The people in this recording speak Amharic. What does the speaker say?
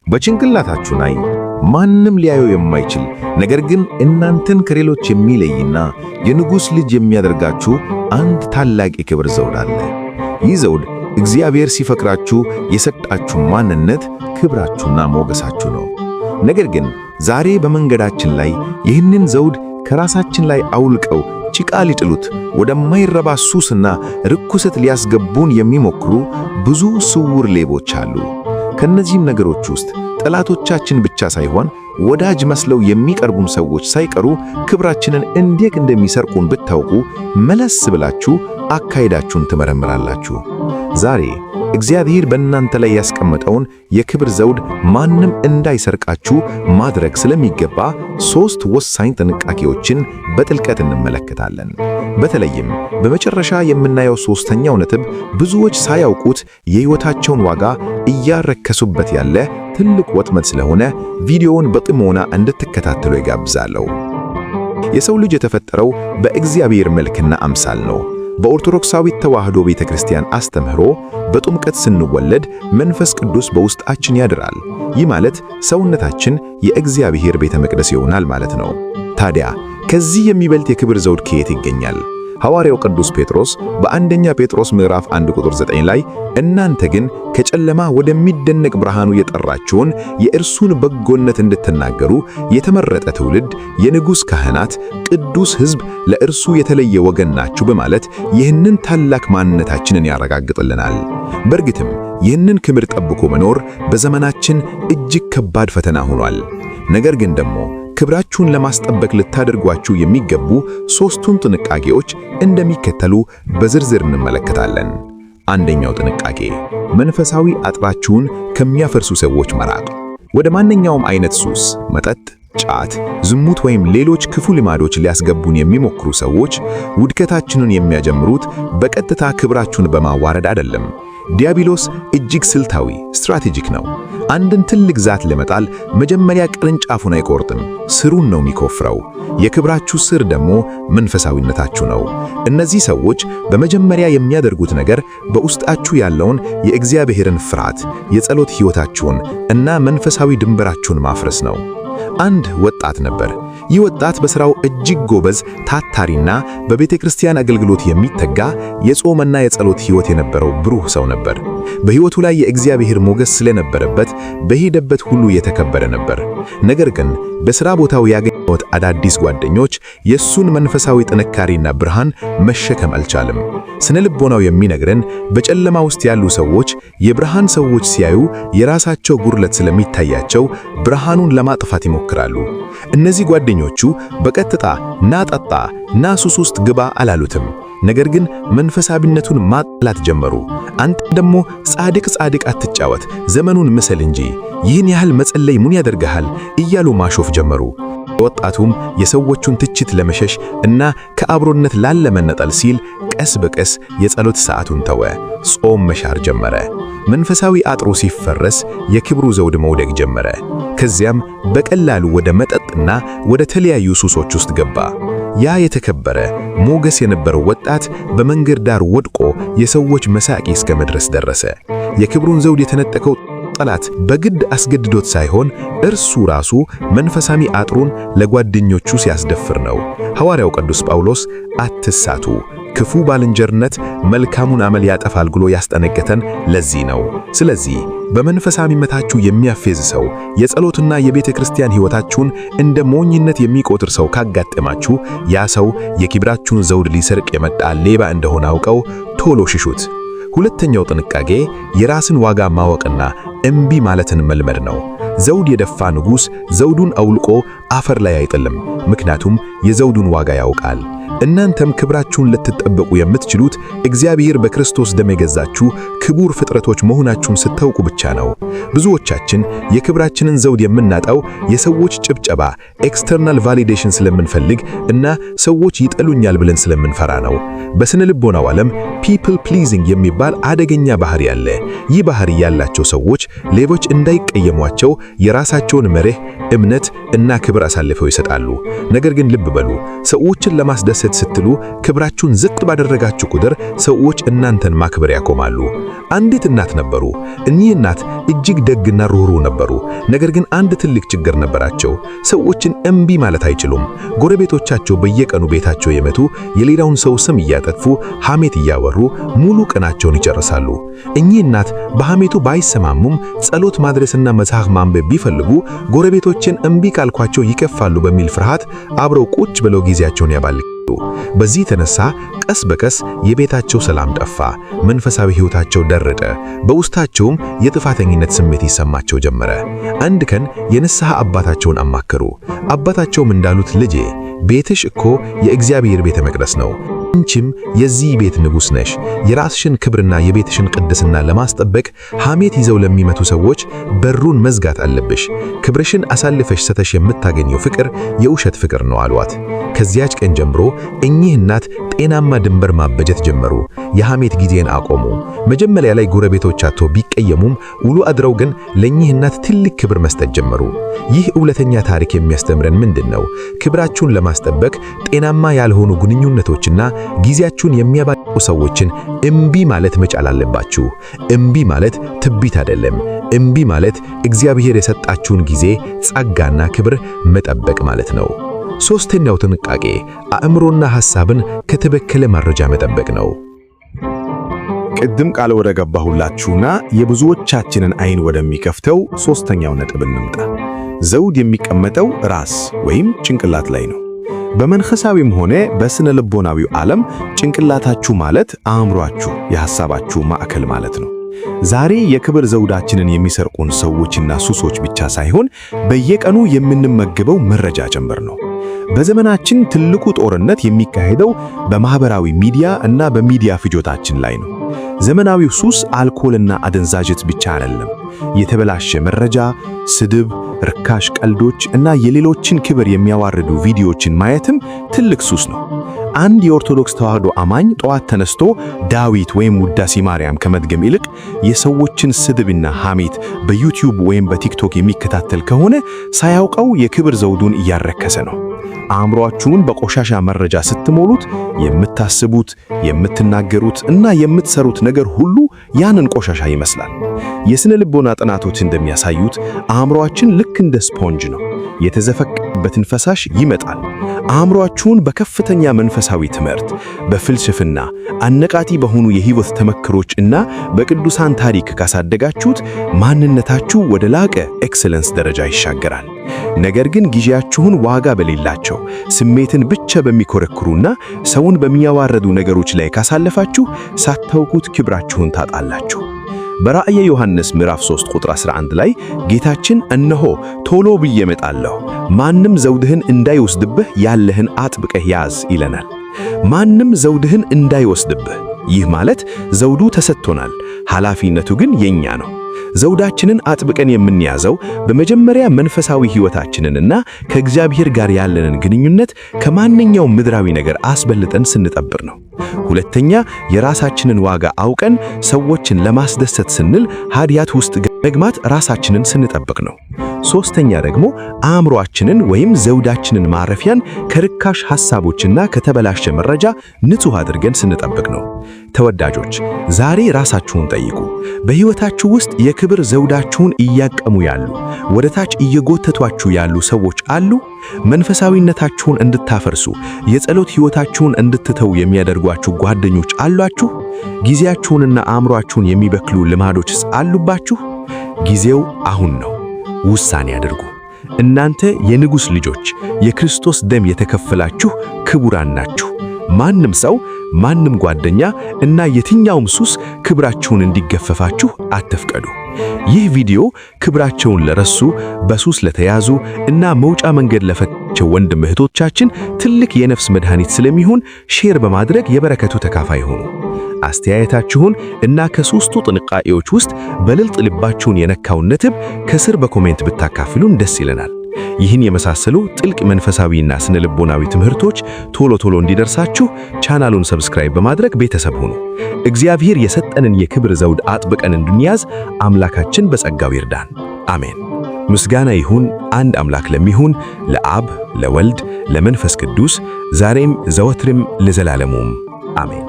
በጭንቅላታችሁ ላይ ማንም ሊያየው የማይችል ነገር ግን እናንተን ከሌሎች የሚለይና የንጉሥ ልጅ የሚያደርጋችሁ አንድ ታላቅ የክብር ዘውድ አለ። ይህ ዘውድ እግዚአብሔር ሲፈቅራችሁ የሰጣችሁ ማንነት፣ ክብራችሁና ሞገሳችሁ ነው። ነገር ግን ዛሬ በመንገዳችን ላይ ይህንን ዘውድ ከራሳችን ላይ አውልቀው ጭቃ ሊጥሉት ወደማይረባ ሱስና ርኩሰት ሊያስገቡን የሚሞክሩ ብዙ ስውር ሌቦች አሉ። ከነዚህም ነገሮች ውስጥ ጠላቶቻችን ብቻ ሳይሆን ወዳጅ መስለው የሚቀርቡን ሰዎች ሳይቀሩ ክብራችንን እንዴት እንደሚሰርቁን ብታውቁ መለስ ብላችሁ አካሄዳችሁን ትመረምራላችሁ። ዛሬ እግዚአብሔር በእናንተ ላይ ያስቀመጠውን የክብር ዘውድ ማንም እንዳይሰርቃችሁ ማድረግ ስለሚገባ 3 ወሳኝ ጥንቃቄዎችን በጥልቀት እንመለከታለን። በተለይም በመጨረሻ የምናየው 3ኛው ነጥብ ብዙዎች ሳያውቁት የሕይወታቸውን ዋጋ እያረከሱበት ያለ ትልቅ ወጥመድ ስለሆነ ቪዲዮውን በጥሞና እንድትከታተሉ ይጋብዛለሁ። የሰው ልጅ የተፈጠረው በእግዚአብሔር መልክና አምሳል ነው። በኦርቶዶክሳዊት ተዋሕዶ ቤተክርስቲያን አስተምህሮ በጥምቀት ስንወለድ መንፈስ ቅዱስ በውስጣችን ያድራል። ይህ ማለት ሰውነታችን የእግዚአብሔር ቤተ መቅደስ ይሆናል ማለት ነው። ታዲያ ከዚህ የሚበልጥ የክብር ዘውድ ከየት ይገኛል? ሐዋርያው ቅዱስ ጴጥሮስ በአንደኛ ጴጥሮስ ምዕራፍ 1 ቁጥር 9 ላይ እናንተ ግን ከጨለማ ወደሚደነቅ ብርሃኑ የጠራችሁን የእርሱን በጎነት እንድትናገሩ የተመረጠ ትውልድ፣ የንጉሥ ካህናት፣ ቅዱስ ሕዝብ፣ ለእርሱ የተለየ ወገን ናችሁ በማለት ይህንን ታላቅ ማንነታችንን ያረጋግጥልናል። በእርግጥም ይህንን ክብር ጠብቆ መኖር በዘመናችን እጅግ ከባድ ፈተና ሆኗል። ነገር ግን ደግሞ ክብራችሁን ለማስጠበቅ ልታደርጓቸው የሚገቡ 3ቱን ጥንቃቄዎች እንደሚከተሉ በዝርዝር እንመለከታለን። አንደኛው ጥንቃቄ፣ መንፈሳዊ አጥራችሁን ከሚያፈርሱ ሰዎች መራቅ። ወደ ማንኛውም አይነት ሱስ፣ መጠጥ፣ ጫት፣ ዝሙት ወይም ሌሎች ክፉ ልማዶች ሊያስገቡን የሚሞክሩ ሰዎች ውድቀታችንን የሚያጀምሩት በቀጥታ ክብራችሁን በማዋረድ አይደለም። ዲያብሎስ እጅግ ስልታዊ ስትራቴጂክ ነው። አንድን ትልቅ ዛፍ ለመጣል መጀመሪያ ቅርንጫፉን አይቆርጥም፣ ስሩን ነው የሚኮፍረው። የክብራችሁ ስር ደግሞ መንፈሳዊነታችሁ ነው። እነዚህ ሰዎች በመጀመሪያ የሚያደርጉት ነገር በውስጣችሁ ያለውን የእግዚአብሔርን ፍርሃት፣ የጸሎት ሕይወታችሁን እና መንፈሳዊ ድንበራችሁን ማፍረስ ነው። አንድ ወጣት ነበር። ይህ ወጣት በሥራው እጅግ ጎበዝ፣ ታታሪና በቤተ ክርስቲያን አገልግሎት የሚተጋ የጾምና የጸሎት ሕይወት የነበረው ብሩህ ሰው ነበር። በሕይወቱ ላይ የእግዚአብሔር ሞገስ ስለነበረበት በሄደበት ሁሉ የተከበረ ነበር። ነገር ግን በሥራ ቦታው ያገኙት አዳዲስ ጓደኞች የእሱን መንፈሳዊ ጥንካሬና ብርሃን መሸከም አልቻለም። ስነ ልቦናው የሚነግረን በጨለማ ውስጥ ያሉ ሰዎች የብርሃን ሰዎች ሲያዩ የራሳቸው ጉድለት ስለሚታያቸው ብርሃኑን ለማጥፋት ይሞክራሉ። እነዚህ ጓደኞቹ በቀጥታ ና ጠጣ፣ ና ሱስ ውስጥ ግባ አላሉትም። ነገር ግን መንፈሳዊነቱን ማጥላት ጀመሩ። አንተ ደግሞ ጻድቅ አትጫወት፣ ዘመኑን ምሰል እንጂ ይህን ያህል መጸለይ ምን ያደርግሃል እያሉ ማሾፍ ጀመሩ። ወጣቱም የሰዎቹን ትችት ለመሸሽ እና ከአብሮነት ላለመነጠል ሲል ቀስ በቀስ የጸሎት ሰዓቱን ተወ። ጾም መሻር ጀመረ። መንፈሳዊ አጥሩ ሲፈረስ የክብሩ ዘውድ መውደቅ ጀመረ። ከዚያም በቀላሉ ወደ መጠጥና ወደ ተለያዩ ሱሶች ውስጥ ገባ። ያ የተከበረ ሞገስ የነበረው ወጣት በመንገድ ዳር ወድቆ የሰዎች መሳቂ እስከ መድረስ ደረሰ። የክብሩን ዘውድ የተነጠቀው ጠላት በግድ አስገድዶት ሳይሆን እርሱ ራሱ መንፈሳዊ አጥሩን ለጓደኞቹ ሲያስደፍር ነው። ሐዋርያው ቅዱስ ጳውሎስ አትሳቱ፣ ክፉ ባልንጀርነት መልካሙን አመል ያጠፋል ብሎ ያስጠነቀቀን ለዚህ ነው። ስለዚህ በመንፈሳዊነታችሁ የሚያፌዝ ሰው፣ የጸሎትና የቤተ ክርስቲያን ሕይወታችሁን እንደ ሞኝነት የሚቆጥር ሰው ካጋጠማችሁ ያ ሰው የክብራችሁን ዘውድ ሊሰርቅ የመጣ ሌባ እንደሆነ አውቀው ቶሎ ሽሹት። ሁለተኛው ጥንቃቄ የራስን ዋጋ ማወቅና እምቢ ማለትን መልመድ ነው። ዘውድ የደፋ ንጉሥ ዘውዱን አውልቆ አፈር ላይ አይጥልም፣ ምክንያቱም የዘውዱን ዋጋ ያውቃል። እናንተም ክብራችሁን ልትጠበቁ የምትችሉት እግዚአብሔር በክርስቶስ ደም የገዛችሁ ክቡር ፍጥረቶች መሆናችሁን ስታውቁ ብቻ ነው። ብዙዎቻችን የክብራችንን ዘውድ የምናጣው የሰዎች ጭብጨባ ኤክስተርናል ቫሊዴሽን ስለምንፈልግ እና ሰዎች ይጠሉኛል ብለን ስለምንፈራ ነው። በስነ ልቦናው ዓለም ፒፕል ፕሊዚንግ የሚባል አደገኛ ባህሪ አለ። ይህ ባህሪ ያላቸው ሰዎች ሌቦች እንዳይቀየሟቸው የራሳቸውን መርህ፣ እምነት እና ክብር አሳልፈው ይሰጣሉ። ነገር ግን ልብ በሉ፣ ሰዎችን ለማስደሰት ስትሉ ክብራችሁን ዝቅ ባደረጋችሁ ቁጥር ሰዎች እናንተን ማክበር ያቆማሉ። አንዲት እናት ነበሩ። እኚህ እናት እጅግ ደግና ሩህሩህ ነበሩ። ነገር ግን አንድ ትልቅ ችግር ነበራቸው። ሰዎችን እምቢ ማለት አይችሉም። ጎረቤቶቻቸው በየቀኑ ቤታቸው የመቱ የሌላውን ሰው ስም እያጠፉ ሐሜት እያወሩ ሙሉ ቀናቸውን ይጨርሳሉ። እኚህ እናት በሐሜቱ ባይሰማሙም ጸሎት ማድረስና መጽሐፍ ማንበብ ቢፈልጉ ጎረቤቶችን እምቢ ካልኳቸው ይከፋሉ በሚል ፍርሃት አብረው ቁጭ ብለው ጊዜያቸውን ያባልጋሉ። በዚህ የተነሳ ቀስ በቀስ የቤታቸው ሰላም ጠፋ፣ መንፈሳዊ ሕይወታቸው ደረቀ፣ በውስጣቸውም የጥፋተኝነት ስሜት ይሰማቸው ጀመረ። አንድ ቀን የንስሐ አባታቸውን አማከሩ። አባታቸውም እንዳሉት ልጄ፣ ቤትሽ እኮ የእግዚአብሔር ቤተ መቅደስ ነው። አንቺም የዚህ ቤት ንጉሥ ነሽ። የራስሽን ክብርና የቤትሽን ቅድስና ለማስጠበቅ ሐሜት ይዘው ለሚመቱ ሰዎች በሩን መዝጋት አለብሽ። ክብርሽን አሳልፈሽ ሰተሽ የምታገኘው ፍቅር የውሸት ፍቅር ነው አሏት። ከዚያች ቀን ጀምሮ እኚህ እናት ጤናማ ድንበር ማበጀት ጀመሩ። የሐሜት ጊዜን አቆሙ። መጀመሪያ ላይ ጎረቤቶቻቸው ቢቀየሙም ውሎ አድረው ግን ለእኚህ እናት ትልቅ ክብር መስጠት ጀመሩ። ይህ እውነተኛ ታሪክ የሚያስተምረን ምንድነው? ክብራችሁን ለማስጠበቅ ጤናማ ያልሆኑ ግንኙነቶችና ጊዜያችሁን የሚያባክኑ ሰዎችን እምቢ ማለት መቻል አለባችሁ። እምቢ ማለት ትዕቢት አይደለም። እምቢ ማለት እግዚአብሔር የሰጣችሁን ጊዜ፣ ጸጋና ክብር መጠበቅ ማለት ነው። ሶስተኛው ጥንቃቄ አእምሮና ሐሳብን ከተበከለ መረጃ መጠበቅ ነው። ቅድም ቃል ወደ ገባሁላችሁና የብዙዎቻችንን አይን ወደሚከፍተው ሶስተኛው ነጥብ እንምጣ። ዘውድ የሚቀመጠው ራስ ወይም ጭንቅላት ላይ ነው። በመንፈሳዊም ሆነ በስነ ልቦናዊው ዓለም ጭንቅላታችሁ ማለት አእምሯችሁ፣ የሐሳባችሁ ማዕከል ማለት ነው። ዛሬ የክብር ዘውዳችንን የሚሰርቁን ሰዎችና ሱሶች ብቻ ሳይሆን በየቀኑ የምንመገበው መረጃ ጭምር ነው። በዘመናችን ትልቁ ጦርነት የሚካሄደው በማህበራዊ ሚዲያ እና በሚዲያ ፍጆታችን ላይ ነው። ዘመናዊው ሱስ አልኮልና አደንዛዥ ዕፅ ብቻ አይደለም። የተበላሸ መረጃ፣ ስድብ፣ ርካሽ ቀልዶች እና የሌሎችን ክብር የሚያዋርዱ ቪዲዮዎችን ማየትም ትልቅ ሱስ ነው። አንድ የኦርቶዶክስ ተዋህዶ አማኝ ጠዋት ተነስቶ ዳዊት ወይም ውዳሴ ማርያም ከመድገም ይልቅ የሰዎችን ስድብና ሐሜት በዩቲዩብ ወይም በቲክቶክ የሚከታተል ከሆነ ሳያውቀው የክብር ዘውዱን እያረከሰ ነው። አእምሮአችሁን በቆሻሻ መረጃ ስትሞሉት የምታስቡት፣ የምትናገሩት እና የምትሰሩት ነገር ሁሉ ያንን ቆሻሻ ይመስላል። የስነ ልቦና ጥናቶች እንደሚያሳዩት አእምሮአችን ልክ እንደ ስፖንጅ ነው። የተዘፈቀበትን ፈሳሽ ይመጣል። አእምሮአችሁን በከፍተኛ መንፈሳዊ ትምህርት፣ በፍልስፍና አነቃቂ በሆኑ የህይወት ተመክሮች እና በቅዱሳን ታሪክ ካሳደጋችሁት ማንነታችሁ ወደ ላቀ ኤክሰለንስ ደረጃ ይሻገራል። ነገር ግን ጊዜያችሁን ዋጋ በሌላቸው ስሜትን ብቻ በሚኮረክሩና ሰውን በሚያዋርዱ ነገሮች ላይ ካሳለፋችሁ ሳታውቁት ክብራችሁን ታጣላችሁ። በራእየ ዮሐንስ ምዕራፍ 3 ቁጥር 11 ላይ ጌታችን እነሆ ቶሎ ብዬ እመጣለሁ፣ ማንም ዘውድህን እንዳይወስድብህ ያለህን አጥብቀህ ያዝ ይለናል። ማንም ዘውድህን እንዳይወስድብህ። ይህ ማለት ዘውዱ ተሰጥቶናል፣ ኃላፊነቱ ግን የኛ ነው። ዘውዳችንን አጥብቀን የምንያዘው በመጀመሪያ መንፈሳዊ ሕይወታችንንና ከእግዚአብሔር ጋር ያለንን ግንኙነት ከማንኛውም ምድራዊ ነገር አስበልጠን ስንጠብቅ ነው። ሁለተኛ የራሳችንን ዋጋ አውቀን ሰዎችን ለማስደሰት ስንል ኃጢአት ውስጥ መግባት ራሳችንን ስንጠብቅ ነው። ሶስተኛ ደግሞ አእምሮአችንን ወይም ዘውዳችንን ማረፊያን ከርካሽ ሐሳቦችና ከተበላሸ መረጃ ንጹሕ አድርገን ስንጠብቅ ነው። ተወዳጆች ዛሬ ራሳችሁን ጠይቁ። በሕይወታችሁ ውስጥ የክብር ዘውዳችሁን እያቀሙ ያሉ፣ ወደ ታች እየጎተቷችሁ ያሉ ሰዎች አሉ? መንፈሳዊነታችሁን እንድታፈርሱ፣ የጸሎት ሕይወታችሁን እንድትተው የሚያደርጓችሁ ጓደኞች አሏችሁ? ጊዜያችሁንና አእምሮአችሁን የሚበክሉ ልማዶችስ አሉባችሁ? ጊዜው አሁን ነው። ውሳኔ አድርጉ። እናንተ የንጉሥ ልጆች፣ የክርስቶስ ደም የተከፈላችሁ ክቡራን ናችሁ። ማንም ሰው፣ ማንም ጓደኛ እና የትኛውም ሱስ ክብራችሁን እንዲገፈፋችሁ አትፍቀዱ። ይህ ቪዲዮ ክብራቸውን ለረሱ፣ በሱስ ለተያዙ እና መውጫ መንገድ ለፈቸው ወንድም እህቶቻችን ትልቅ የነፍስ መድኃኒት ስለሚሆን ሼር በማድረግ የበረከቱ ተካፋይ ሆኑ። አስተያየታችሁን እና ከሦስቱ ጥንቃቄዎች ውስጥ በልጥ ልባችሁን የነካውን ነጥብ ከስር በኮሜንት ብታካፍሉን ደስ ይለናል። ይህን የመሳሰሉ ጥልቅ መንፈሳዊና ስነ ልቦናዊ ትምህርቶች ቶሎ እንዲደርሳችሁ ቻናሉን ሰብስክራይብ በማድረግ ቤተሰብ ሁኑ። እግዚአብሔር የሰጠንን የክብር ዘውድ አጥብቀን እንድንያዝ አምላካችን በጸጋው ይርዳን። አሜን። ምስጋና ይሁን አንድ አምላክ ለሚሆን ለአብ ለወልድ ለመንፈስ ቅዱስ ዛሬም ዘወትርም ለዘላለሙም አሜን።